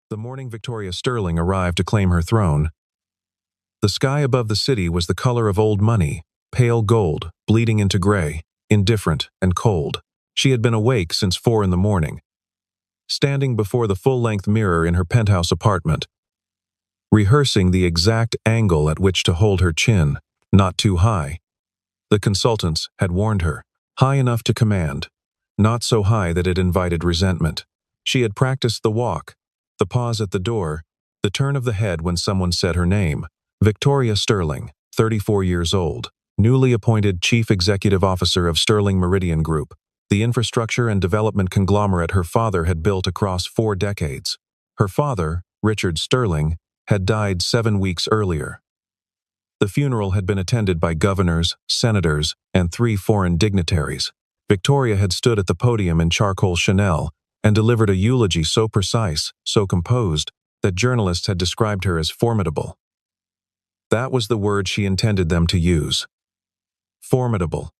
The morning Victoria Sterling arrived to claim her throne. The sky above the city was the color of old money, pale gold, bleeding into gray, indifferent and cold. She had been awake since 4 in the morning, standing before the full-length mirror in her penthouse apartment, rehearsing the exact angle at which to hold her chin, not too high. The consultants had warned her, high enough to command, not so high that it invited resentment. She had practiced the walk, the pause at the door, the turn of the head when someone said her name. Victoria Sterling, 34 years old, newly appointed Chief Executive Officer of Sterling Meridian Group, the infrastructure and development conglomerate her father had built across 4 decades. Her father, Richard Sterling, had died 7 weeks earlier. The funeral had been attended by governors, senators, and 3 foreign dignitaries. Victoria had stood at the podium in charcoal Chanel and delivered a eulogy so precise, so composed, that journalists had described her as formidable. That was the word she intended them to use. Formidable.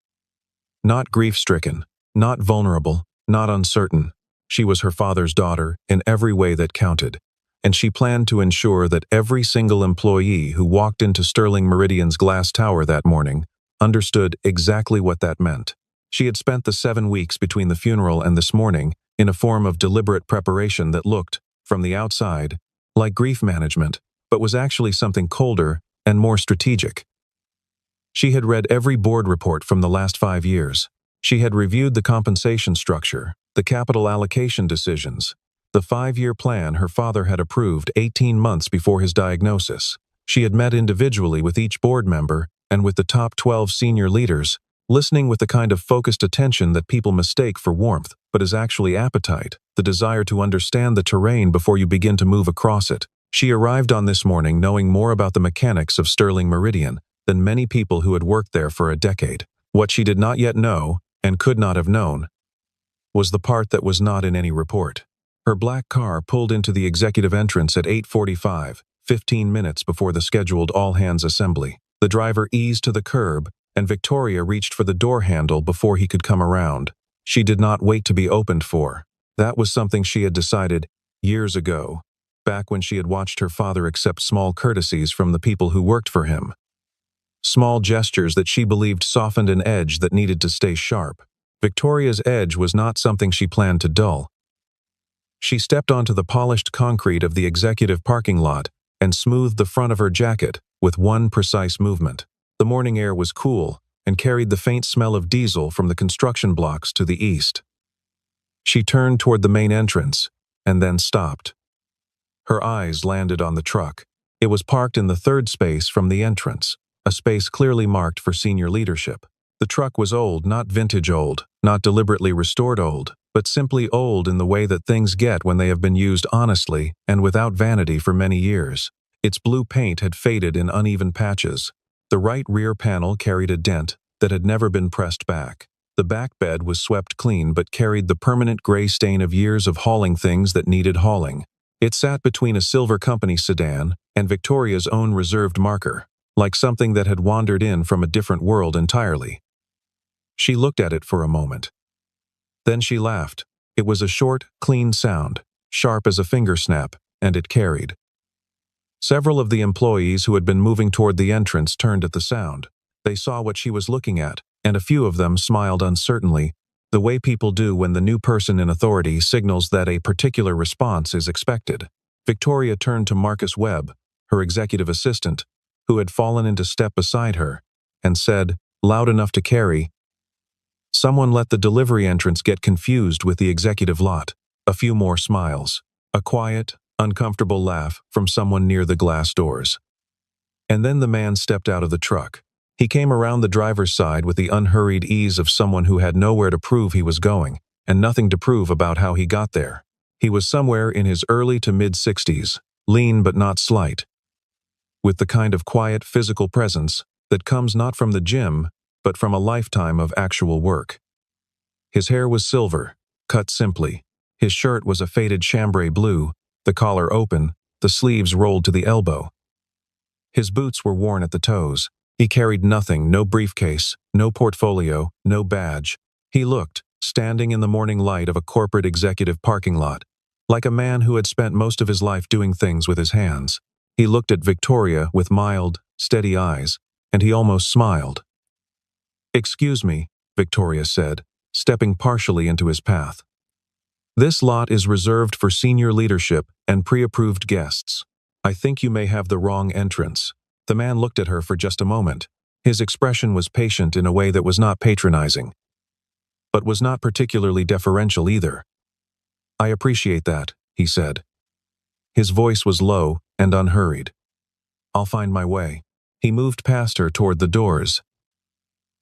Not grief-stricken, not vulnerable, not uncertain. She was her father's daughter in every way that counted, and she planned to ensure that every single employee who walked into Sterling Meridian's glass tower that morning understood exactly what that meant. She had spent the 7 weeks between the funeral and this morning in a form of deliberate preparation that looked, from the outside, like grief management, but was actually something colder and more strategic. She had read every board report from the last 5 years. She had reviewed the compensation structure, the capital allocation decisions, the 5-year plan her father had approved 18 months before his diagnosis. She had met individually with each board member and with the top 12 senior leaders, listening with the kind of focused attention that people mistake for warmth, but is actually appetite, the desire to understand the terrain before you begin to move across it. She arrived on this morning knowing more about the mechanics of Sterling Meridian than many people who had worked there for a decade. What she did not yet know, and could not have known, was the part that was not in any report. Her black car pulled into the executive entrance at 8:45, 15 minutes before the scheduled all-hands assembly. The driver eased to the curb, and Victoria reached for the door handle before he could come around. She did not wait to be opened for. That was something she had decided years ago, back when she had watched her father accept small courtesies from the people who worked for him. Small gestures that she believed softened an edge that needed to stay sharp. Victoria's edge was not something she planned to dull. She stepped onto the polished concrete of the executive parking lot and smoothed the front of her jacket with one precise movement. The morning air was cool and carried the faint smell of diesel from the construction blocks to the east. She turned toward the main entrance and then stopped. Her eyes landed on the truck. It was parked in the 3rd space from the entrance, a space clearly marked for senior leadership. The truck was old, not vintage old, not deliberately restored old, but simply old in the way that things get when they have been used honestly and without vanity for many years. Its blue paint had faded in uneven patches. The right rear panel carried a dent that had never been pressed back. The back bed was swept clean but carried the permanent gray stain of years of hauling things that needed hauling. It sat between a silver company sedan and Victoria's own reserved marker, like something that had wandered in from a different world entirely. She looked at it for a moment. Then she laughed. It was a short, clean sound, sharp as a finger snap, and it carried. Several of the employees who had been moving toward the entrance turned at the sound. They saw what she was looking at, and a few of them smiled uncertainly, the way people do when the new person in authority signals that a particular response is expected. Victoria turned to Marcus Webb, her executive assistant, who had fallen into step beside her, and said, loud enough to carry, "Someone let the delivery entrance get confused with the executive lot." A few more smiles. A quiet, uncomfortable laugh from someone near the glass doors. And then the man stepped out of the truck. He came around the driver's side with the unhurried ease of someone who had nowhere to prove he was going, and nothing to prove about how he got there. He was somewhere in his early to mid-60s, lean but not slight, with the kind of quiet physical presence that comes not from the gym, but from a lifetime of actual work. His hair was silver, cut simply. His shirt was a faded chambray blue, the collar open, the sleeves rolled to the elbow. His boots were worn at the toes. He carried nothing, no briefcase, no portfolio, no badge. He looked, standing in the morning light of a corporate executive parking lot, like a man who had spent most of his life doing things with his hands. He looked at Victoria with mild, steady eyes, and he almost smiled. "Excuse me," Victoria said, stepping partially into his path. "This lot is reserved for senior leadership and pre-approved guests. I think you may have the wrong entrance." The man looked at her for just a moment. His expression was patient in a way that was not patronizing, but was not particularly deferential either. "I appreciate that," he said. His voice was low and unhurried. "I'll find my way." He moved past her toward the doors.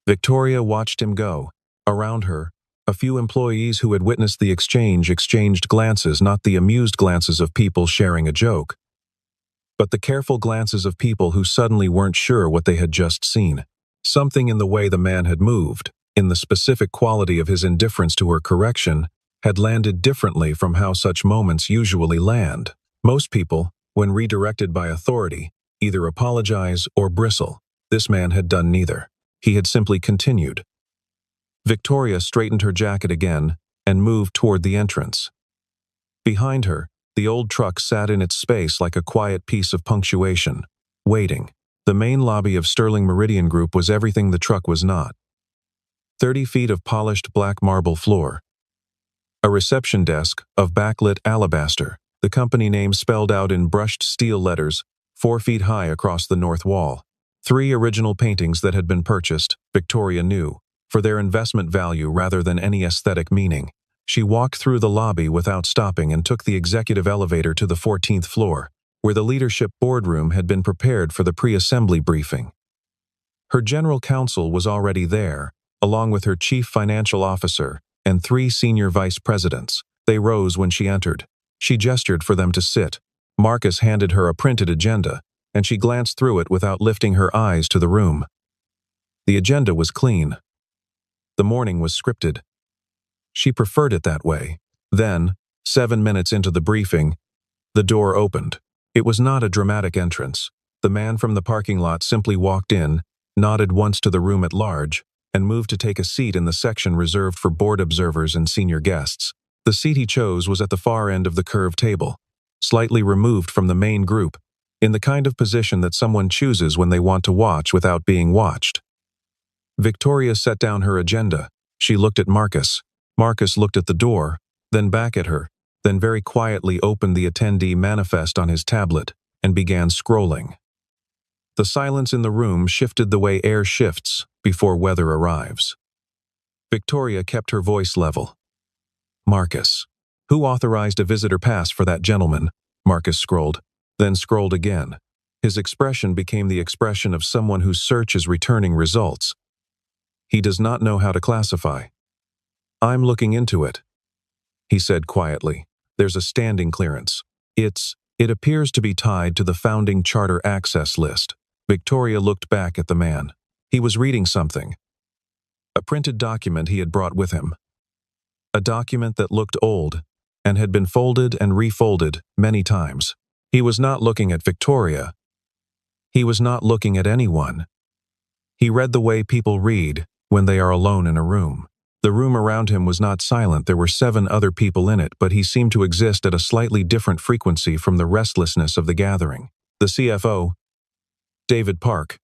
Victoria watched him go. Around her, a few employees who had witnessed the exchange exchanged glances, not the amused glances of people sharing a joke, but the careful glances of people who suddenly weren't sure what they had just seen. Something in the way the man had moved, in the specific quality of his indifference to her correction, had landed differently from how such moments usually land. Most people, when redirected by authority, either apologize or bristle. This man had done neither. He had simply continued. Victoria straightened her jacket again and moved toward the entrance. Behind her, the old truck sat in its space like a quiet piece of punctuation, waiting. The main lobby of Sterling Meridian Group was everything the truck was not. 30 feet of polished black marble floor. A reception desk of backlit alabaster, the company name spelled out in brushed steel letters, 4 feet high across the north wall. 3 original paintings that had been purchased, Victoria knew, for their investment value rather than any aesthetic meaning. She walked through the lobby without stopping and took the executive elevator to the 14th floor, where the leadership boardroom had been prepared for the pre-assembly briefing. Her general counsel was already there, along with her chief financial officer and 3 senior vice presidents. They rose when she entered. She gestured for them to sit. Marcus handed her a printed agenda, and she glanced through it without lifting her eyes to the room. The agenda was clean. The morning was scripted. She preferred it that way. Then, 7 minutes into the briefing, the door opened. It was not a dramatic entrance. The man from the parking lot simply walked in, nodded once to the room at large, and moved to take a seat in the section reserved for board observers and senior guests. The seat he chose was at the far end of the curved table, slightly removed from the main group, in the kind of position that someone chooses when they want to watch without being watched. Victoria set down her agenda. She looked at Marcus. Marcus looked at the door, then back at her, then very quietly opened the attendee manifest on his tablet and began scrolling. The silence in the room shifted the way air shifts before weather arrives. Victoria kept her voice level. "Marcus, who authorized a visitor pass for that gentleman?" Marcus scrolled, then scrolled again. His expression became the expression of someone whose search is returning results. "He does not know how to classify." "I'm looking into it," he said quietly. "There's a standing clearance. It appears to be tied to the founding charter access list." Victoria looked back at the man. He was reading something. A printed document he had brought with him. A document that looked old and had been folded and refolded many times. He was not looking at Victoria. He was not looking at anyone. He read the way people read when they are alone in a room. The room around him was not silent. There were 7 other people in it, but he seemed to exist at a slightly different frequency from the restlessness of the gathering. The CFO, David Park,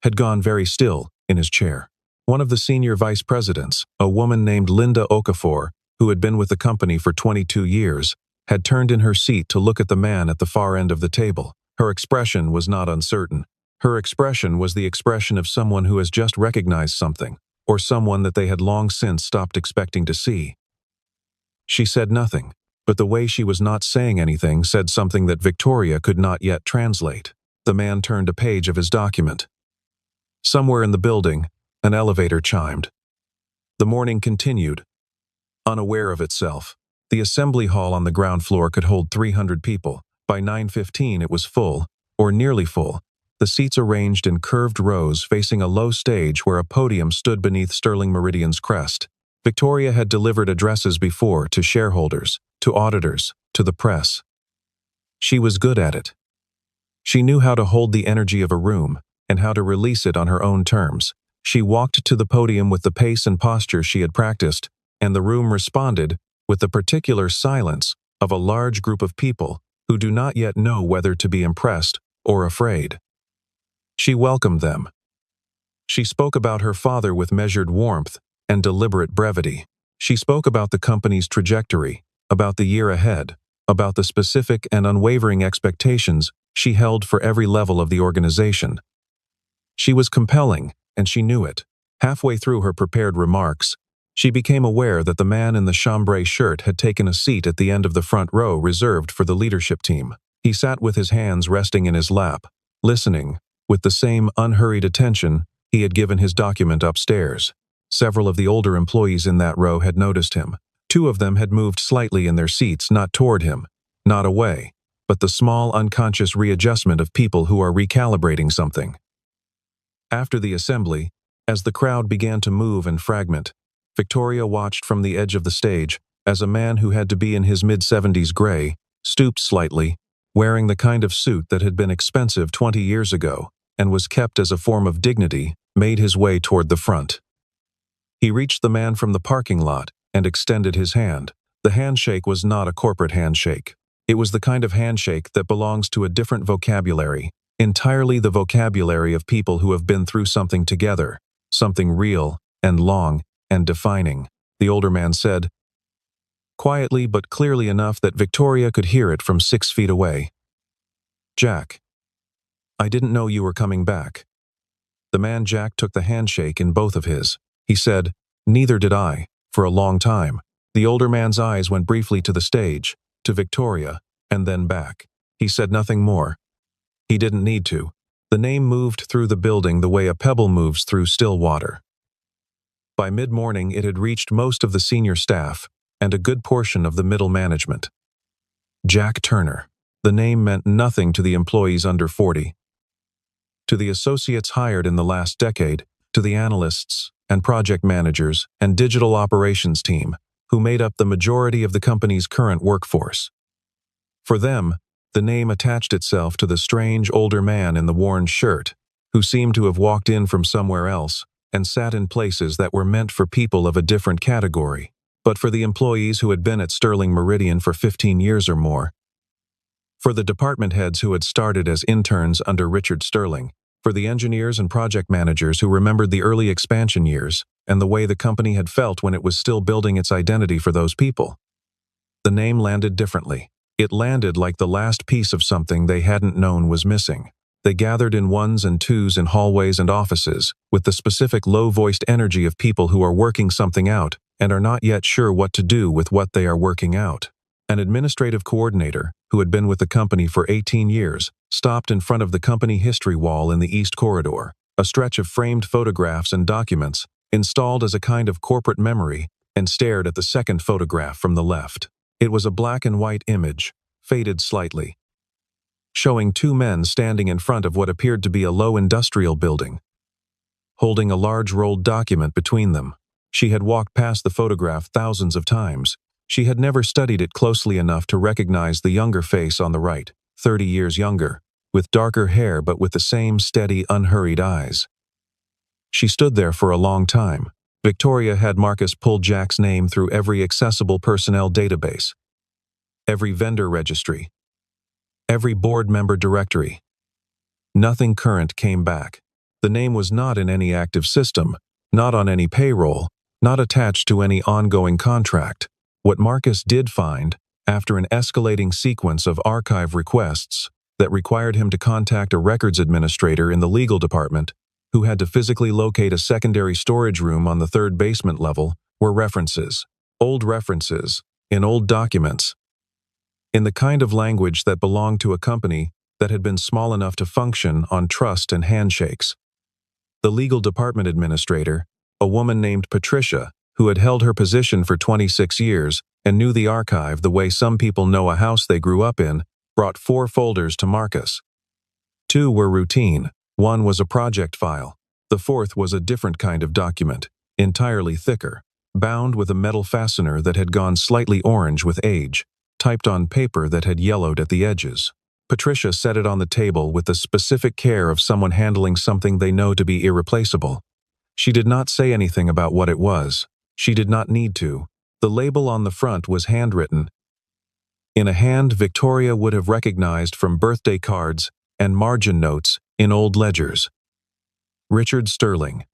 had gone very still in his chair. One of the senior vice presidents, a woman named Linda Okafor, who had been with the company for 22 years, had turned in her seat to look at the man at the far end of the table. Her expression was not uncertain. Her expression was the expression of someone who has just recognized something, or someone that they had long since stopped expecting to see. She said nothing, but the way she was not saying anything said something that Victoria could not yet translate. The man turned a page of his document. Somewhere in the building, an elevator chimed. The morning continued, unaware of itself. The assembly hall on the ground floor could hold 300 people. By 9:15 it was full, or nearly full. The seats arranged in curved rows facing a low stage where a podium stood beneath Sterling Meridian's crest. Victoria had delivered addresses before to shareholders, to auditors, to the press. She was good at it. She knew how to hold the energy of a room and how to release it on her own terms. She walked to the podium with the pace and posture she had practiced, and the room responded with the particular silence of a large group of people who do not yet know whether to be impressed or afraid. She welcomed them. She spoke about her father with measured warmth and deliberate brevity. She spoke about the company's trajectory, about the year ahead, about the specific and unwavering expectations she held for every level of the organization. She was compelling, and she knew it. Halfway through her prepared remarks, she became aware that the man in the chambray shirt had taken a seat at the end of the front row reserved for the leadership team. He sat with his hands resting in his lap, listening, with the same unhurried attention he had given his document upstairs. Several of the older employees in that row had noticed him. Two of them had moved slightly in their seats, not toward him, not away, but the small unconscious readjustment of people who are recalibrating something. After the assembly, as the crowd began to move and fragment, Victoria watched from the edge of the stage as a man who had to be in his mid-70s gray, stooped slightly, wearing the kind of suit that had been expensive 20 years ago and was kept as a form of dignity, made his way toward the front. He reached the man from the parking lot and extended his hand. The handshake was not a corporate handshake. It was the kind of handshake that belongs to a different vocabulary, entirely the vocabulary of people who have been through something together, something real and long and defining. The older man said, quietly but clearly enough that Victoria could hear it from 6 feet away, "Jack, I didn't know you were coming back." The man Jack took the handshake in both of his. He said, "Neither did I, for a long time." The older man's eyes went briefly to the stage, to Victoria, and then back. He said nothing more. He didn't need to. The name moved through the building the way a pebble moves through still water. By mid-morning, it had reached most of the senior staff and a good portion of the middle management. Jack Turner. The name meant nothing to the employees under 40. To the associates hired in the last decade, to the analysts and project managers and digital operations team, who made up the majority of the company's current workforce. For them, the name attached itself to the strange older man in the worn shirt, who seemed to have walked in from somewhere else and sat in places that were meant for people of a different category. But for the employees who had been at Sterling Meridian for 15 years or more, for the department heads who had started as interns under Richard Sterling, for the engineers and project managers who remembered the early expansion years and the way the company had felt when it was still building its identity for those people, the name landed differently. It landed like the last piece of something they hadn't known was missing. They gathered in ones and twos in hallways and offices, with the specific low-voiced energy of people who are working something out and are not yet sure what to do with what they are working out. An administrative coordinator, who had been with the company for 18 years, stopped in front of the company history wall in the East Corridor, a stretch of framed photographs and documents, installed as a kind of corporate memory, and stared at the second photograph from the left. It was a black and white image, faded slightly, showing two men standing in front of what appeared to be a low industrial building, holding a large rolled document between them. She had walked past the photograph thousands of times. She had never studied it closely enough to recognize the younger face on the right, 30 years younger, with darker hair but with the same steady, unhurried eyes. She stood there for a long time. Victoria had Marcus pull Jack's name through every accessible personnel database, every vendor registry, every board member directory. Nothing current came back. The name was not in any active system, not on any payroll, not attached to any ongoing contract. What Marcus did find, after an escalating sequence of archive requests that required him to contact a records administrator in the legal department, who had to physically locate a secondary storage room on the third basement level, were references, in old documents, in the kind of language that belonged to a company that had been small enough to function on trust and handshakes. The legal department administrator, a woman named Patricia, who had held her position for 26 years and knew the archive the way some people know a house they grew up in, brought 4 folders to Marcus. 2 were routine. 1 was a project file. The 4th was a different kind of document, entirely thicker, bound with a metal fastener that had gone slightly orange with age, typed on paper that had yellowed at the edges. Patricia set it on the table with the specific care of someone handling something they know to be irreplaceable. She did not say anything about what it was. She did not need to. The label on the front was handwritten, in a hand Victoria would have recognized from birthday cards and margin notes in old ledgers. Richard Sterling,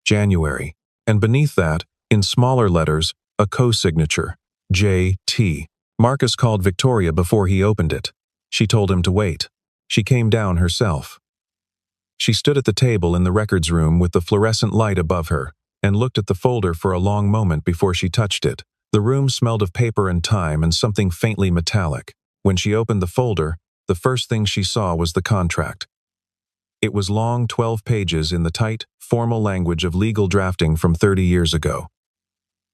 January, and beneath that, in smaller letters, a co-signature, J.T. Marcus called Victoria before he opened it. She told him to wait. She came down herself. She stood at the table in the records room with the fluorescent light above her and looked at the folder for a long moment before she touched it. The room smelled of paper and time and something faintly metallic. When she opened the folder, the first thing she saw was the contract. It was long 12 pages in the tight, formal language of legal drafting from 30 years ago.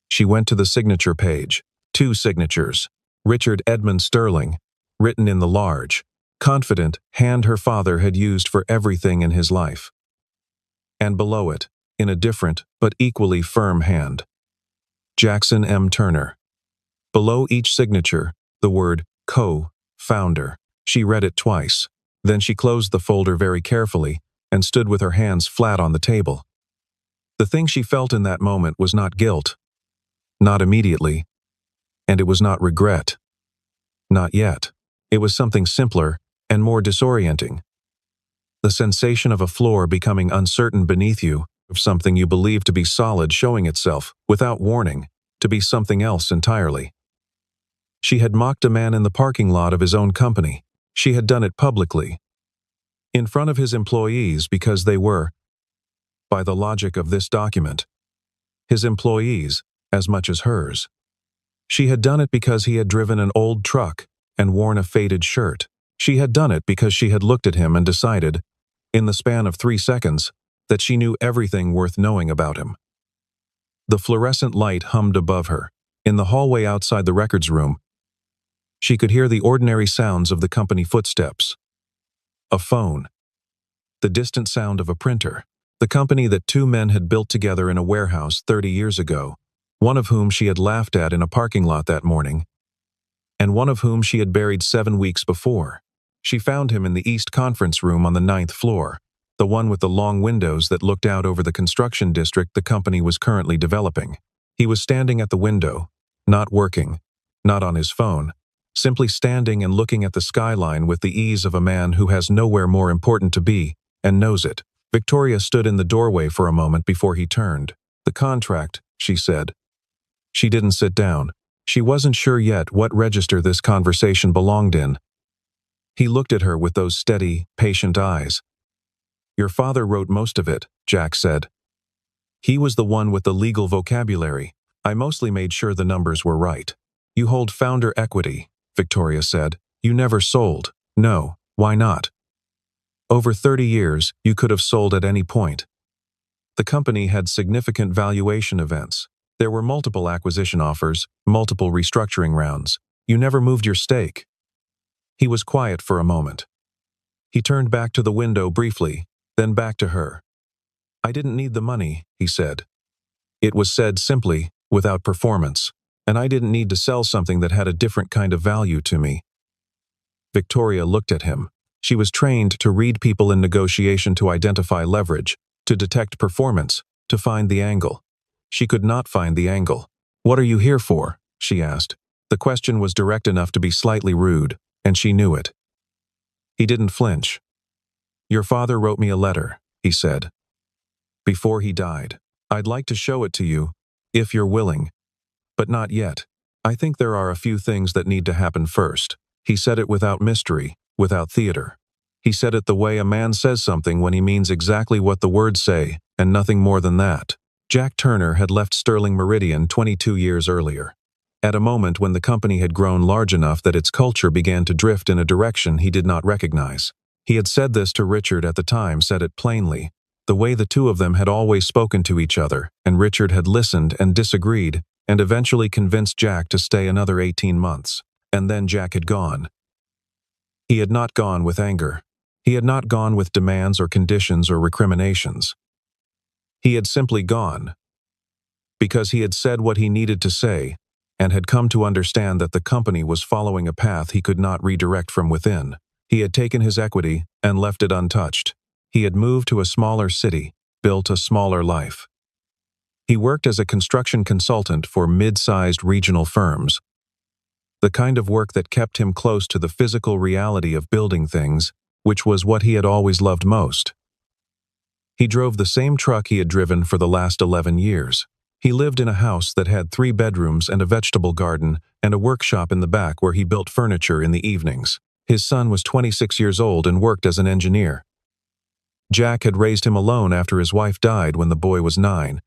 She went to the signature page. 2 signatures. Richard Edmund Sterling, written in the large, confident hand her father had used for everything in his life. And below it, in a different but equally firm hand, Jackson M. Turner. Below each signature, the word co-founder. She read it twice. Then she closed the folder very carefully and stood with her hands flat on the table. The thing she felt in that moment was not guilt. Not immediately. And it was not regret. Not yet. It was something simpler and more disorienting. The sensation of a floor becoming uncertain beneath you, of something you believed to be solid showing itself, without warning, to be something else entirely. She had mocked a man in the parking lot of his own company. She had done it publicly, in front of his employees because they were, by the logic of this document, his employees as much as hers. She had done it because he had driven an old truck and worn a faded shirt. She had done it because she had looked at him and decided, in the span of 3 seconds, that she knew everything worth knowing about him. The fluorescent light hummed above her. In the hallway outside the records room, she could hear the ordinary sounds of the company footsteps. A phone. The distant sound of a printer. The company that 2 men had built together in a warehouse 30 years ago, one of whom she had laughed at in a parking lot that morning, and one of whom she had buried 7 weeks before. She found him in the East Conference Room on the 9th floor, the one with the long windows that looked out over the construction district the company was currently developing. He was standing at the window, not working, not on his phone, simply standing and looking at the skyline with the ease of a man who has nowhere more important to be, and knows it. Victoria stood in the doorway for a moment before he turned. "The contract," she said. She didn't sit down. She wasn't sure yet what register this conversation belonged in. He looked at her with those steady, patient eyes. "Your father wrote most of it," Jack said. "He was the one with the legal vocabulary. I mostly made sure the numbers were right." "You hold founder equity," Victoria said. "You never sold." "No, why not?" "Over 30 years, you could have sold at any point." The company had significant valuation events. There were multiple acquisition offers, multiple restructuring rounds. You never moved your stake. He was quiet for a moment. He turned back to the window briefly, then back to her. "I didn't need the money," he said. It was said simply, without performance. "And I didn't need to sell something that had a different kind of value to me." Victoria looked at him. She was trained to read people in negotiation, to identify leverage, to detect performance, to find the angle. She could not find the angle. "What are you here for?" she asked. The question was direct enough to be slightly rude, and she knew it. He didn't flinch. "Your father wrote me a letter," he said. "Before he died. I'd like to show it to you, if you're willing. But not yet. I think there are a few things that need to happen first." He said it without mystery, without theater. He said it the way a man says something when he means exactly what the words say, and nothing more than that. Jack Turner had left Sterling Meridian 22 years earlier, at a moment when the company had grown large enough that its culture began to drift in a direction he did not recognize. He had said this to Richard at the time, said it plainly, the way the 2 of them had always spoken to each other, and Richard had listened and disagreed, and eventually convinced Jack to stay another 18 months. And then Jack had gone. He had not gone with anger. He had not gone with demands or conditions or recriminations. He had simply gone. Because he had said what he needed to say, and had come to understand that the company was following a path he could not redirect from within. He had taken his equity and left it untouched. He had moved to a smaller city, built a smaller life. He worked as a construction consultant for mid-sized regional firms. the kind of work that kept him close to the physical reality of building things, which was what he had always loved most. He drove the same truck he had driven for the last 11 years. He lived in a house that had 3 bedrooms and a vegetable garden and a workshop in the back where he built furniture in the evenings. His son was 26 years old and worked as an engineer. Jack had raised him alone after his wife died when the boy was 9.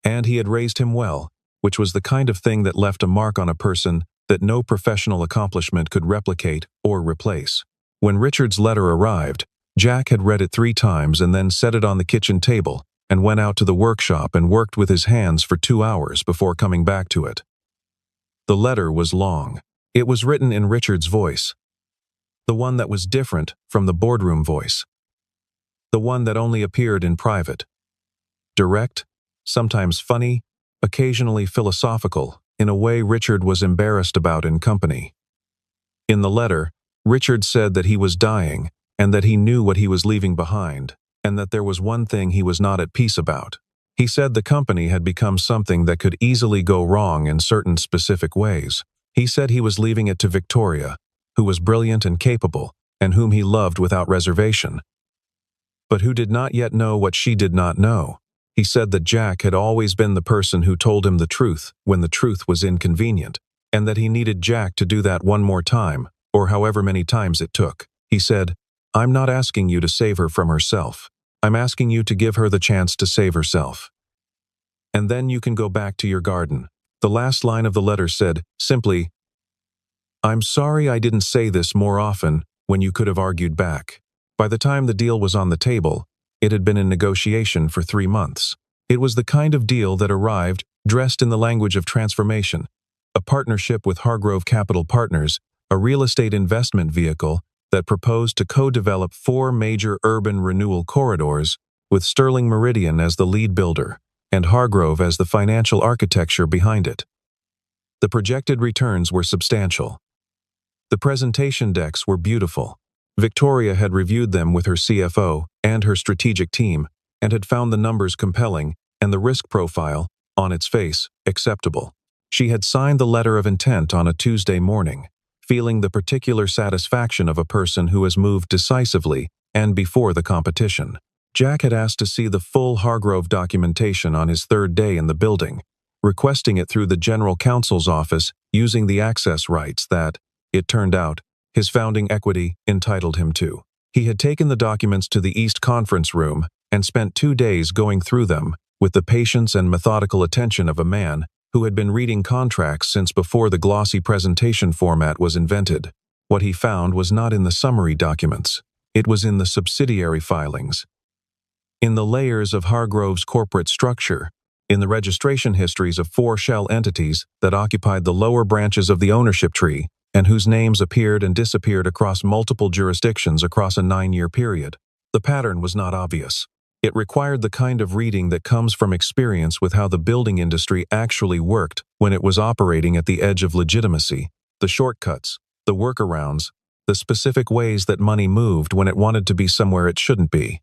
And he had raised him well, which was the kind of thing that left a mark on a person that no professional accomplishment could replicate or replace. When Richard's letter arrived, Jack had read it 3 times and then set it on the kitchen table and went out to the workshop and worked with his hands for 2 hours before coming back to it. The letter was long. It was written in Richard's voice, the one that was different from the boardroom voice, the one that only appeared in private. Direct, sometimes funny, occasionally philosophical, in a way Richard was embarrassed about in company. In the letter, Richard said that he was dying and that he knew what he was leaving behind, and that there was one thing he was not at peace about. He said the company had become something that could easily go wrong in certain specific ways. He said he was leaving it to Victoria, who was brilliant and capable, and whom he loved without reservation, but who did not yet know what she did not know. He said that Jack had always been the person who told him the truth when the truth was inconvenient, and that he needed Jack to do that one more time, or however many times it took. He said, "I'm not asking you to save her from herself. I'm asking you to give her the chance to save herself. And then you can go back to your garden." The last line of the letter said, simply, "I'm sorry I didn't say this more often when you could have argued back." By the time the deal was on the table, it had been in negotiation for 3 months. It was the kind of deal that arrived dressed in the language of transformation, a partnership with Hargrove Capital Partners, a real estate investment vehicle that proposed to co-develop 4 major urban renewal corridors with Sterling Meridian as the lead builder and Hargrove as the financial architecture behind it. The projected returns were substantial. The presentation decks were beautiful. Victoria had reviewed them with her CFO and her strategic team and had found the numbers compelling and the risk profile, on its face, acceptable. She had signed the letter of intent on a Tuesday morning, feeling the particular satisfaction of a person who has moved decisively and before the competition. Jack had asked to see the full Hargrove documentation on his 3rd day in the building, requesting it through the General Counsel's office using the access rights that, it turned out, his founding equity entitled him to. He had taken the documents to the East Conference Room and spent 2 days going through them with the patience and methodical attention of a man who had been reading contracts since before the glossy presentation format was invented. What he found was not in the summary documents. It was in the subsidiary filings, in the layers of Hargrove's corporate structure, in the registration histories of 4 shell entities that occupied the lower branches of the ownership tree and whose names appeared and disappeared across multiple jurisdictions across a 9-year period. The pattern was not obvious. It required the kind of reading that comes from experience with how the building industry actually worked when it was operating at the edge of legitimacy, the shortcuts, the workarounds, the specific ways that money moved when it wanted to be somewhere it shouldn't be.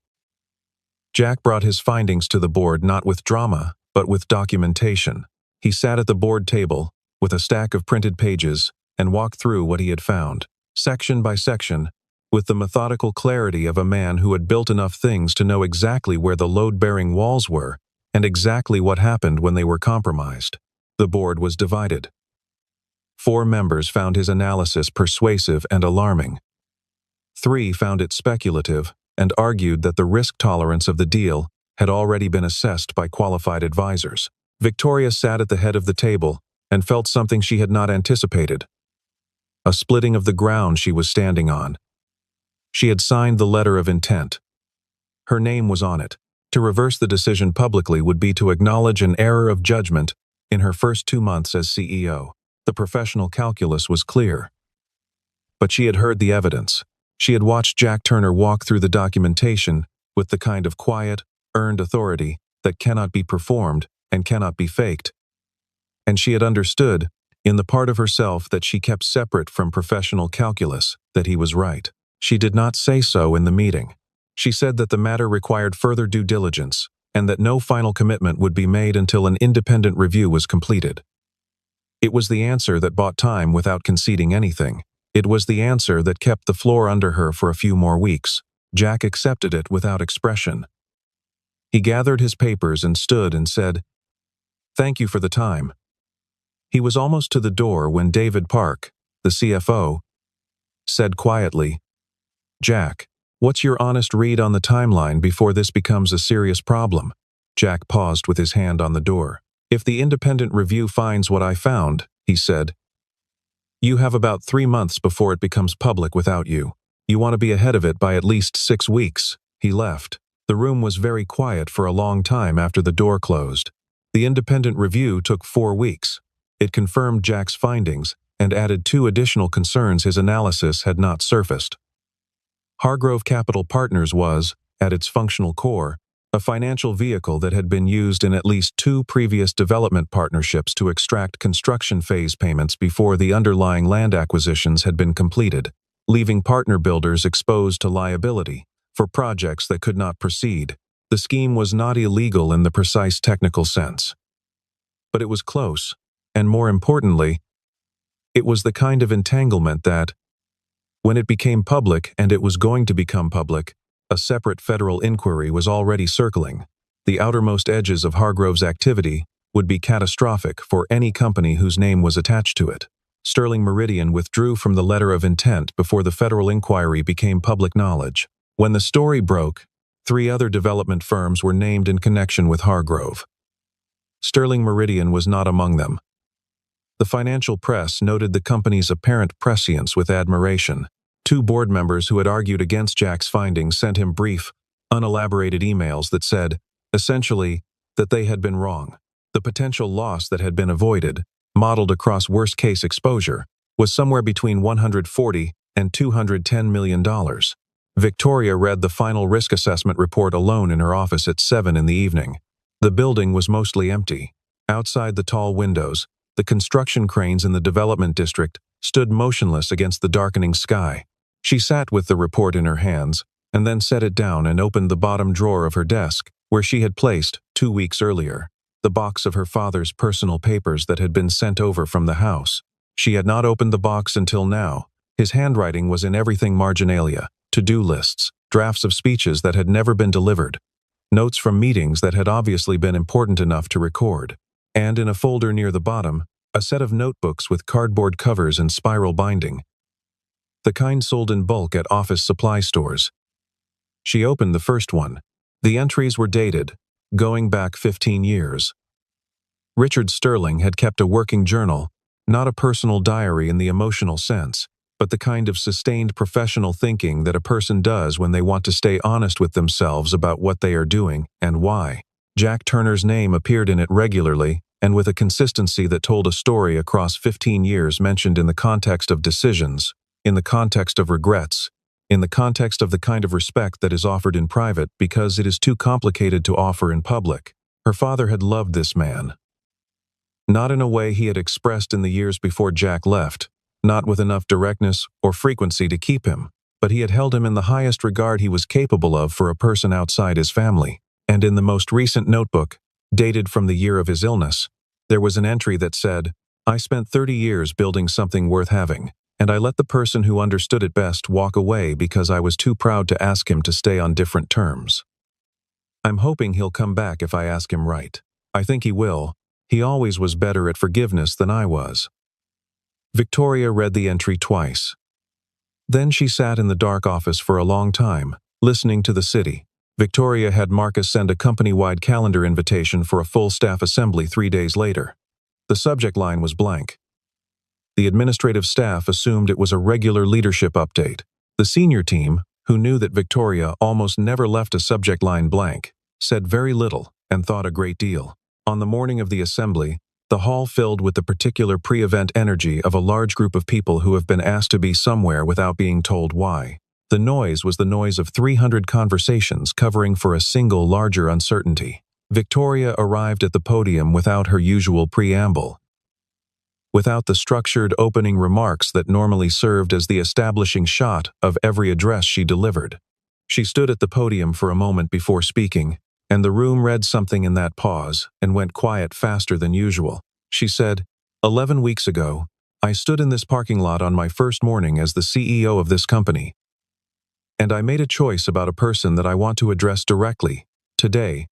Jack brought his findings to the board not with drama, but with documentation. He sat at the board table, with a stack of printed pages, and walked through what he had found, section by section, with the methodical clarity of a man who had built enough things to know exactly where the load-bearing walls were and exactly what happened when they were compromised. The board was divided. 4 members found his analysis persuasive and alarming. 3 found it speculative and argued that the risk tolerance of the deal had already been assessed by qualified advisors. Victoria sat at the head of the table and felt something she had not anticipated, a splitting of the ground she was standing on. She had signed the letter of intent. Her name was on it. To reverse the decision publicly would be to acknowledge an error of judgment in her first 2 months as CEO. The professional calculus was clear. But she had heard the evidence. She had watched Jack Turner walk through the documentation with the kind of quiet, earned authority that cannot be performed and cannot be faked. And she had understood, in the part of herself that she kept separate from professional calculus, that he was right. She did not say so in the meeting. She said that the matter required further due diligence, and that no final commitment would be made until an independent review was completed. It was the answer that bought time without conceding anything. It was the answer that kept the floor under her for a few more weeks. Jack accepted it without expression. He gathered his papers and stood and said, "Thank you for the time." He was almost to the door when David Park, the CFO, said quietly, "Jack, what's your honest read on the timeline before this becomes a serious problem?" Jack paused with his hand on the door. "If the independent review finds what I found," he said, "you have about 3 months before it becomes public without you. You want to be ahead of it by at least 6 weeks." He left. The room was very quiet for a long time after the door closed. The independent review took 4 weeks. It confirmed Jack's findings and added 2 additional concerns his analysis had not surfaced. Hargrove Capital Partners was, at its functional core, a financial vehicle that had been used in at least 2 previous development partnerships to extract construction phase payments before the underlying land acquisitions had been completed, leaving partner builders exposed to liability for projects that could not proceed. The scheme was not illegal in the precise technical sense. But it was close, and more importantly, it was the kind of entanglement that, when it became public, and it was going to become public, a separate federal inquiry was already circling. The outermost edges of Hargrove's activity would be catastrophic for any company whose name was attached to it. Sterling Meridian withdrew from the letter of intent before the federal inquiry became public knowledge. When the story broke, 3 other development firms were named in connection with Hargrove. Sterling Meridian was not among them. The financial press noted the company's apparent prescience with admiration. 2 board members who had argued against Jack's findings sent him brief, unelaborated emails that said, essentially, that they had been wrong. The potential loss that had been avoided, modeled across worst-case exposure, was somewhere between $140 and $210 million. Victoria read the final risk assessment report alone in her office at 7 in the evening. The building was mostly empty. Outside the tall windows, the construction cranes in the development district stood motionless against the darkening sky. She sat with the report in her hands, and then set it down and opened the bottom drawer of her desk, where she had placed, 2 weeks earlier, the box of her father's personal papers that had been sent over from the house. She had not opened the box until now. His handwriting was in everything marginalia, to-do lists, drafts of speeches that had never been delivered, notes from meetings that had obviously been important enough to record, and in a folder near the bottom, a set of notebooks with cardboard covers and spiral binding, the kind sold in bulk at office supply stores. She opened the first one. The entries were dated, going back 15 years. Richard Sterling had kept a working journal, not a personal diary in the emotional sense, but the kind of sustained professional thinking that a person does when they want to stay honest with themselves about what they are doing and why. Jack Turner's name appeared in it regularly, and with a consistency that told a story across 15 years mentioned in the context of decisions, in the context of regrets, in the context of the kind of respect that is offered in private because it is too complicated to offer in public. Her father had loved this man. Not in a way he had expressed in the years before Jack left, not with enough directness or frequency to keep him, but he had held him in the highest regard he was capable of for a person outside his family. And in the most recent notebook, dated from the year of his illness, there was an entry that said, "I spent 30 years building something worth having, and I let the person who understood it best walk away because I was too proud to ask him to stay on different terms. I'm hoping he'll come back if I ask him right. I think he will. He always was better at forgiveness than I was." Victoria read the entry twice. Then she sat in the dark office for a long time, listening to the city. Victoria had Marcus send a company-wide calendar invitation for a full staff assembly 3 days later. The subject line was blank. The administrative staff assumed it was a regular leadership update. The senior team, who knew that Victoria almost never left a subject line blank, said very little and thought a great deal. On the morning of the assembly, the hall filled with the particular pre-event energy of a large group of people who have been asked to be somewhere without being told why. The noise was the noise of 300 conversations covering for a single larger uncertainty. Victoria arrived at the podium without her usual preamble, without the structured opening remarks that normally served as the establishing shot of every address she delivered. She stood at the podium for a moment before speaking, and the room read something in that pause and went quiet faster than usual. She said, 11 weeks ago, I stood in this parking lot on my first morning as the CEO of this company. And I made a choice about a person that I want to address directly, today,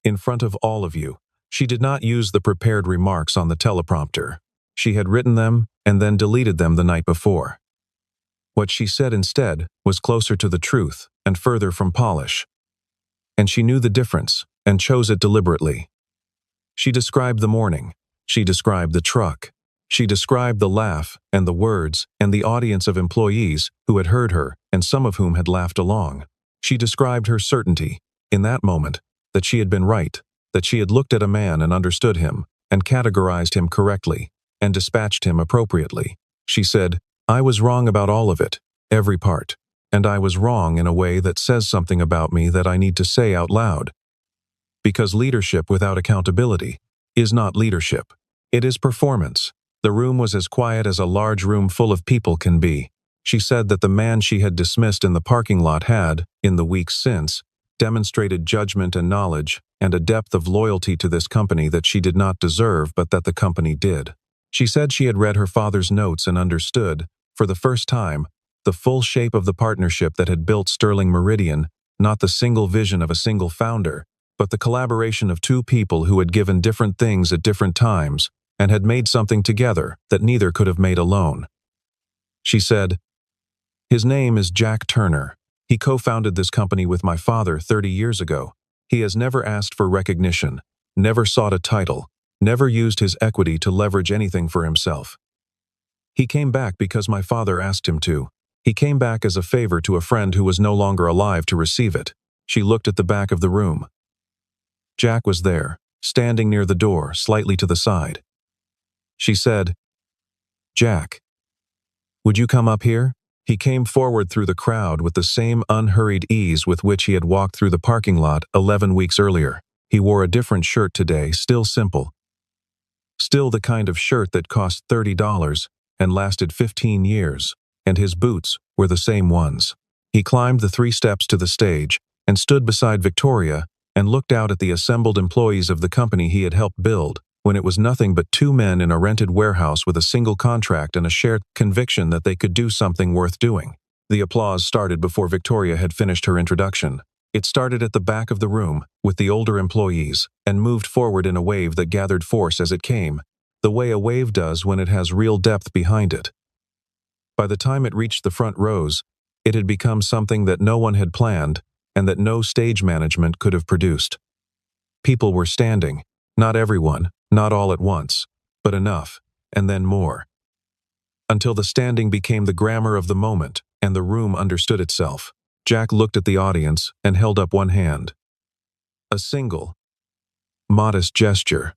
in front of all of you. She did not use the prepared remarks on the teleprompter. She had written them and then deleted them the night before. What she said instead was closer to the truth and further from polish. And she knew the difference and chose it deliberately. She described the morning. She described the truck. She described the laugh and the words and the audience of employees who had heard her and some of whom had laughed along. She described her certainty, in that moment, that she had been right, that she had looked at a man and understood him, and categorized him correctly, and dispatched him appropriately. She said, "I was wrong about all of it, every part, and I was wrong in a way that says something about me that I need to say out loud. Because leadership without accountability is not leadership. It is performance." The room was as quiet as a large room full of people can be. She said that the man she had dismissed in the parking lot had, in the weeks since, demonstrated judgment and knowledge and a depth of loyalty to this company that she did not deserve but that the company did. She said she had read her father's notes and understood, for the first time, the full shape of the partnership that had built Sterling Meridian, not the single vision of a single founder, but the collaboration of two people who had given different things at different times and had made something together that neither could have made alone. She said, "His name is Jack Turner. He co-founded this company with my father 30 years ago. He has never asked for recognition, never sought a title, never used his equity to leverage anything for himself. He came back because my father asked him to. He came back as a favor to a friend who was no longer alive to receive it." She looked at the back of the room. Jack was there, standing near the door, slightly to the side. She said, "Jack, would you come up here?" He came forward through the crowd with the same unhurried ease with which he had walked through the parking lot 11 weeks earlier. He wore a different shirt today, still simple. Still the kind of shirt that cost $30 and lasted 15 years, and his boots were the same ones. He climbed the 3 steps to the stage and stood beside Victoria and looked out at the assembled employees of the company he had helped build, when it was nothing but 2 men in a rented warehouse with a single contract and a shared conviction that they could do something worth doing. The applause started before Victoria had finished her introduction. It started at the back of the room, with the older employees, and moved forward in a wave that gathered force as it came, the way a wave does when it has real depth behind it. By the time it reached the front rows, it had become something that no one had planned and that no stage management could have produced. People were standing, not everyone, not all at once, but enough, and then more. Until the standing became the grammar of the moment and the room understood itself. Jack looked at the audience and held up one hand. A single, modest gesture.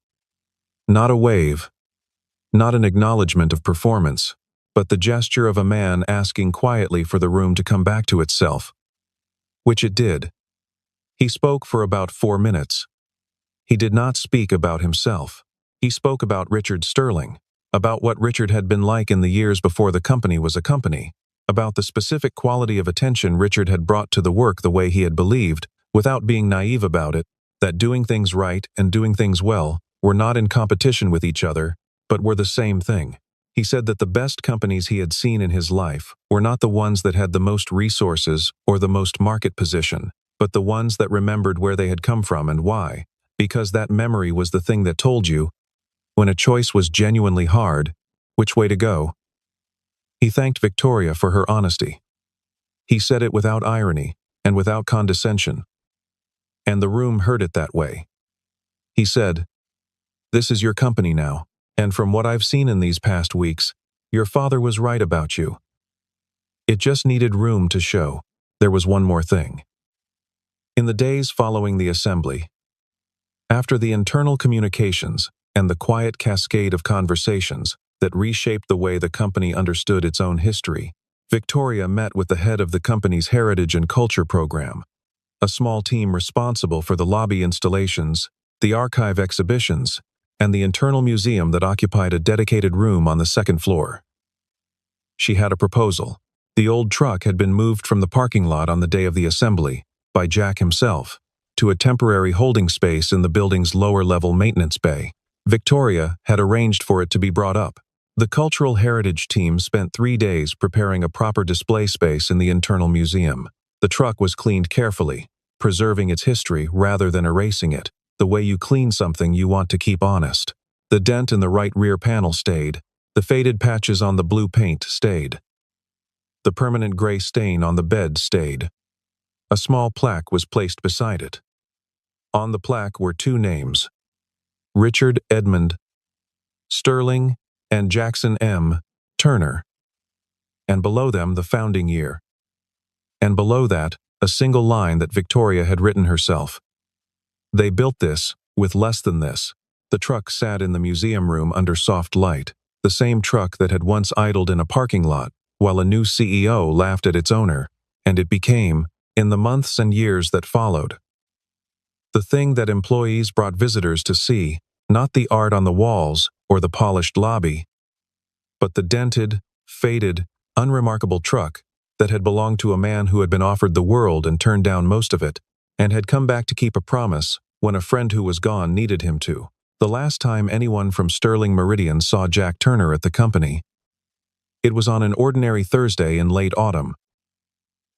Not a wave, not an acknowledgement of performance, but the gesture of a man asking quietly for the room to come back to itself. Which it did. He spoke for about 4 minutes. He did not speak about himself. He spoke about Richard Sterling, about what Richard had been like in the years before the company was a company, about the specific quality of attention Richard had brought to the work the way he had believed, without being naive about it, that doing things right and doing things well were not in competition with each other, but were the same thing. He said that the best companies he had seen in his life were not the ones that had the most resources or the most market position, but the ones that remembered where they had come from and why, because that memory was the thing that told you, when a choice was genuinely hard, which way to go. He thanked Victoria for her honesty. He said it without irony and without condescension. And the room heard it that way. He said, "This is your company now, and from what I've seen in these past weeks, your father was right about you. It just needed room to show. There was one more thing." In the days following the assembly, after the internal communications and the quiet cascade of conversations that reshaped the way the company understood its own history, Victoria met with the head of the company's Heritage and Culture program, a small team responsible for the lobby installations, the archive exhibitions, and the internal museum that occupied a dedicated room on the 2nd floor. She had a proposal. The old truck had been moved from the parking lot on the day of the assembly, by Jack himself, to a temporary holding space in the building's lower-level maintenance bay. Victoria had arranged for it to be brought up. The Cultural Heritage team spent 3 days preparing a proper display space in the internal museum. The truck was cleaned carefully, preserving its history rather than erasing it, the way you clean something you want to keep honest. The dent in the right rear panel stayed. The faded patches on the blue paint stayed. The permanent gray stain on the bed stayed. A small plaque was placed beside it. On the plaque were 2 names: Richard Edmund Sterling and Jackson M. Turner. And below them the founding year. And below that, a single line that Victoria had written herself. They built this with less than this. The truck sat in the museum room under soft light, the same truck that had once idled in a parking lot, while a new CEO laughed at its owner, and it became, in the months and years that followed, the thing that employees brought visitors to see, not the art on the walls or the polished lobby, but the dented, faded, unremarkable truck that had belonged to a man who had been offered the world and turned down most of it, and had come back to keep a promise when a friend who was gone needed him to. The last time anyone from Sterling Meridian saw Jack Turner at the company, it was on an ordinary Thursday in late autumn.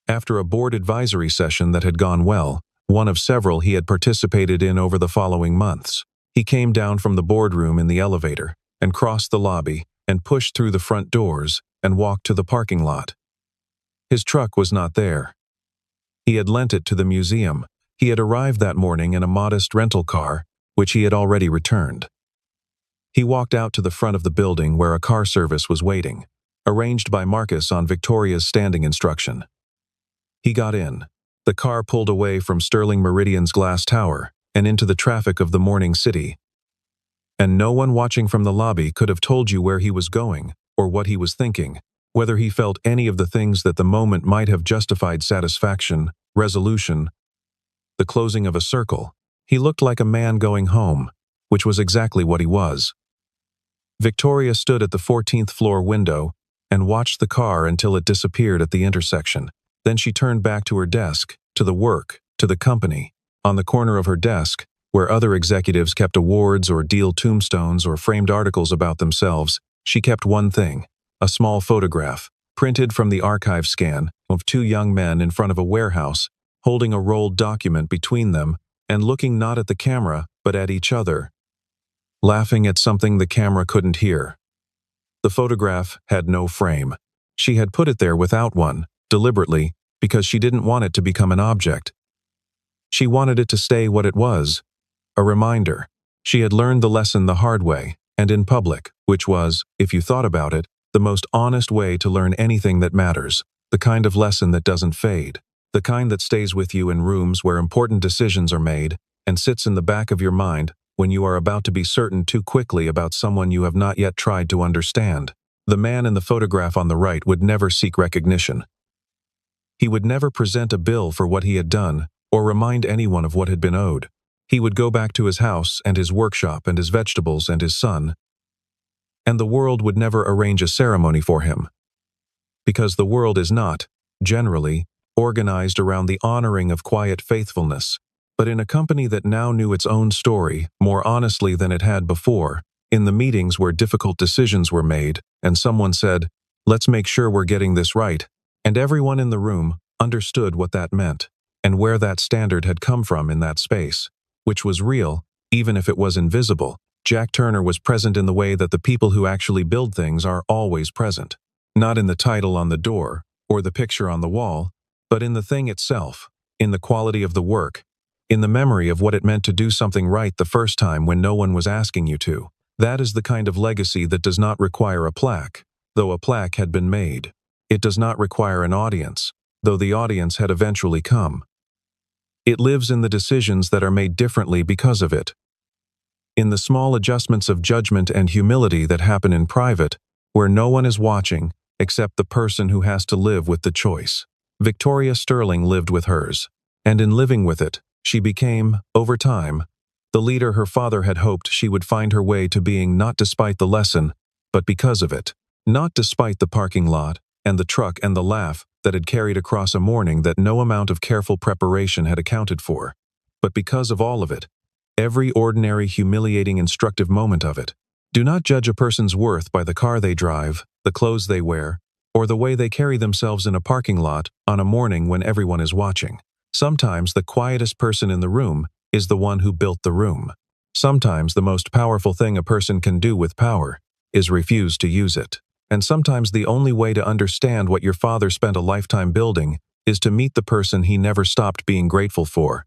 After a board advisory session that had gone well, one of several he had participated in over the following months, he came down from the boardroom in the elevator and crossed the lobby and pushed through the front doors and walked to the parking lot. His truck was not there. He had lent it to the museum. He had arrived that morning in a modest rental car, which he had already returned. He walked out to the front of the building where a car service was waiting, arranged by Marcus on Victoria's standing instruction. He got in. The car pulled away from Sterling Meridian's glass tower and into the traffic of the morning city. And no one watching from the lobby could have told you where he was going or what he was thinking, whether he felt any of the things that the moment might have justified: satisfaction, resolution, the closing of a circle. He looked like a man going home, which was exactly what he was. Victoria stood at the 14th floor window and watched the car until it disappeared at the intersection. Then she turned back to her desk, to the work, to the company. On the corner of her desk, where other executives kept awards or deal tombstones or framed articles about themselves, she kept one thing: a small photograph, printed from the archive scan, of 2 young men in front of a warehouse, holding a rolled document between them and looking not at the camera but at each other, laughing at something the camera couldn't hear. The photograph had no frame. She had put it there without one, deliberately, because she didn't want it to become an object. She wanted it to stay what it was, a reminder. She had learned the lesson the hard way, and in public, which was, if you thought about it, the most honest way to learn anything that matters, the kind of lesson that doesn't fade, the kind that stays with you in rooms where important decisions are made and sits in the back of your mind when you are about to be certain too quickly about someone you have not yet tried to understand. The man in the photograph on the right would never seek recognition. He would never present a bill for what he had done or remind anyone of what had been owed. He would go back to his house and his workshop and his vegetables and his son, and the world would never arrange a ceremony for him. Because the world is not, generally, organized around the honoring of quiet faithfulness, but in a company that now knew its own story more honestly than it had before, in the meetings where difficult decisions were made, and someone said, "Let's make sure we're getting this right," and everyone in the room understood what that meant, and where that standard had come from in that space, which was real, even if it was invisible. Jack Turner was present in the way that the people who actually build things are always present. Not in the title on the door, or the picture on the wall, but in the thing itself, in the quality of the work, in the memory of what it meant to do something right the first time when no one was asking you to. That is the kind of legacy that does not require a plaque, though a plaque had been made. It does not require an audience, though the audience had eventually come. It lives in the decisions that are made differently because of it. In the small adjustments of judgment and humility that happen in private, where no one is watching except the person who has to live with the choice. Victoria Sterling lived with hers, and in living with it, she became, over time, the leader her father had hoped she would find her way to being, not despite the lesson, but because of it. Not despite the parking lot, and the truck and the laugh that had carried across a morning that no amount of careful preparation had accounted for, but because of all of it, every ordinary, humiliating, instructive moment of it. Do not judge a person's worth by the car they drive, the clothes they wear, or the way they carry themselves in a parking lot on a morning when everyone is watching. Sometimes the quietest person in the room is the one who built the room. Sometimes the most powerful thing a person can do with power is refuse to use it. And sometimes the only way to understand what your father spent a lifetime building is to meet the person he never stopped being grateful for.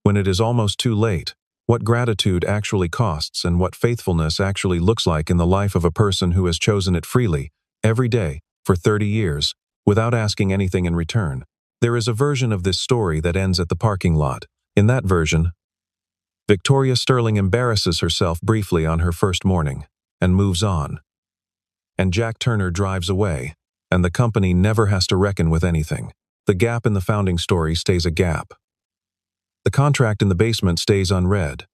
When it is almost too late, what gratitude actually costs and what faithfulness actually looks like in the life of a person who has chosen it freely, every day, for 30 years, without asking anything in return. There is a version of this story that ends at the parking lot. In that version, Victoria Sterling embarrasses herself briefly on her first morning and moves on. And Jack Turner drives away, and the company never has to reckon with anything. The gap in the founding story stays a gap. The contract in the basement stays unread.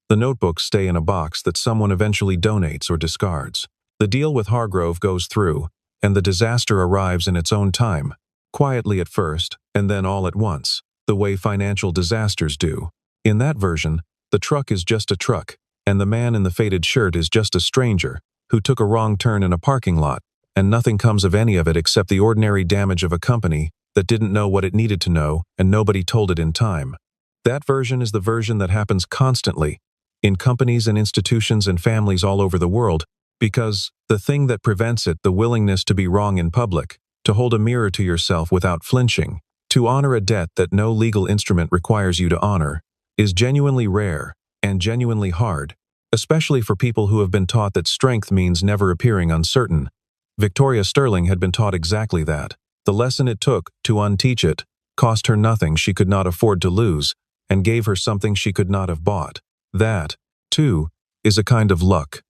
The notebooks stay in a box that someone eventually donates or discards. The deal with Hargrove goes through, and the disaster arrives in its own time, quietly at first, and then all at once, the way financial disasters do. In that version, the truck is just a truck, and the man in the faded shirt is just a stranger who took a wrong turn in a parking lot, and nothing comes of any of it except the ordinary damage of a company that didn't know what it needed to know, and nobody told it in time. That version is the version that happens constantly in companies and institutions and families all over the world, because the thing that prevents it, the willingness to be wrong in public, to hold a mirror to yourself without flinching, to honor a debt that no legal instrument requires you to honor, is genuinely rare and genuinely hard, especially for people who have been taught that strength means never appearing uncertain. Victoria Sterling had been taught exactly that. The lesson it took to unteach it cost her nothing she could not afford to lose and gave her something she could not have bought. That, too, is a kind of luck.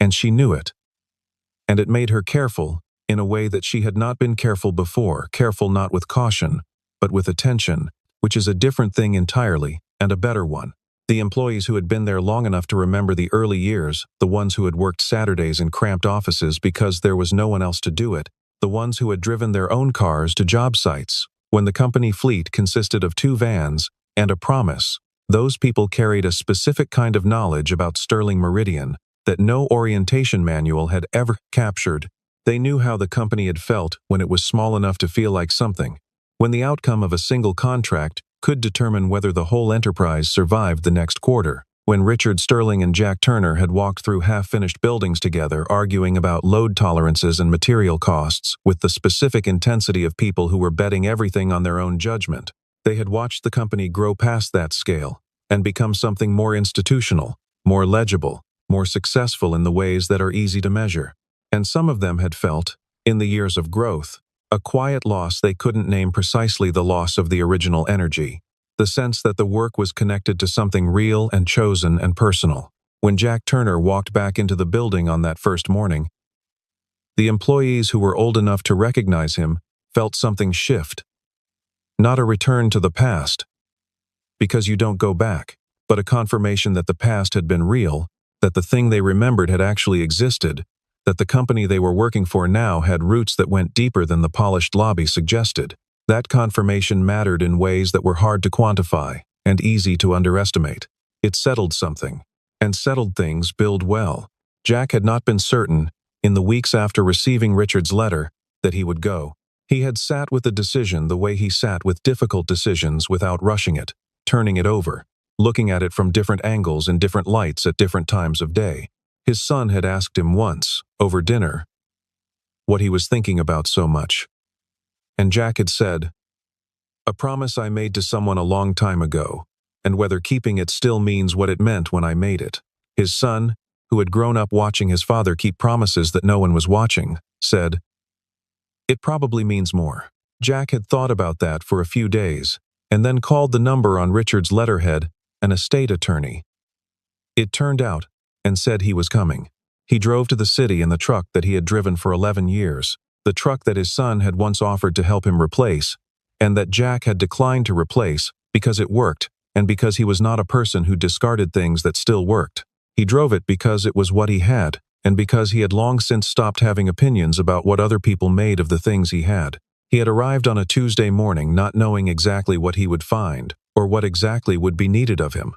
And she knew it. And it made her careful in a way that she had not been careful before, careful not with caution, but with attention, which is a different thing entirely, and a better one. The employees who had been there long enough to remember the early years, the ones who had worked Saturdays in cramped offices because there was no one else to do it, the ones who had driven their own cars to job sites, when the company fleet consisted of 2 vans and a promise, those people carried a specific kind of knowledge about Sterling Meridian that no orientation manual had ever captured. They knew how the company had felt when it was small enough to feel like something, when the outcome of a single contract could determine whether the whole enterprise survived the next quarter, when Richard Sterling and Jack Turner had walked through half-finished buildings together arguing about load tolerances and material costs with the specific intensity of people who were betting everything on their own judgment. They had watched the company grow past that scale and become something more institutional, more legible, more successful in the ways that are easy to measure. And some of them had felt, in the years of growth, a quiet loss they couldn't name precisely, the loss of the original energy, the sense that the work was connected to something real and chosen and personal. When Jack Turner walked back into the building on that first morning, the employees who were old enough to recognize him felt something shift. Not a return to the past, because you don't go back, but a confirmation that the past had been real, that the thing they remembered had actually existed, that the company they were working for now had roots that went deeper than the polished lobby suggested. That confirmation mattered in ways that were hard to quantify and easy to underestimate. It settled something, and settled things build well. Jack had not been certain, in the weeks after receiving Richard's letter, that he would go. He had sat with the decision the way he sat with difficult decisions without rushing it, turning it over, looking at it from different angles and different lights at different times of day. His son had asked him once, over dinner, what he was thinking about so much. And Jack had said, "A promise I made to someone a long time ago, and whether keeping it still means what it meant when I made it." His son, who had grown up watching his father keep promises that no one was watching, said, "It probably means more." Jack had thought about that for a few days, and then called the number on Richard's letterhead an estate attorney. It turned out, and said he was coming. He drove to the city in the truck that he had driven for 11 years, the truck that his son had once offered to help him replace, and that Jack had declined to replace because it worked, and because he was not a person who discarded things that still worked. He drove it because it was what he had, and because he had long since stopped having opinions about what other people made of the things he had. He had arrived on a Tuesday morning not knowing exactly what he would find, or what exactly would be needed of him.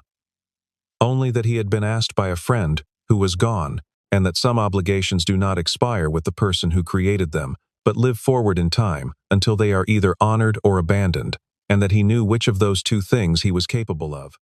Only that he had been asked by a friend who was gone, and that some obligations do not expire with the person who created them, but live forward in time until they are either honored or abandoned, and that he knew which of those two things he was capable of.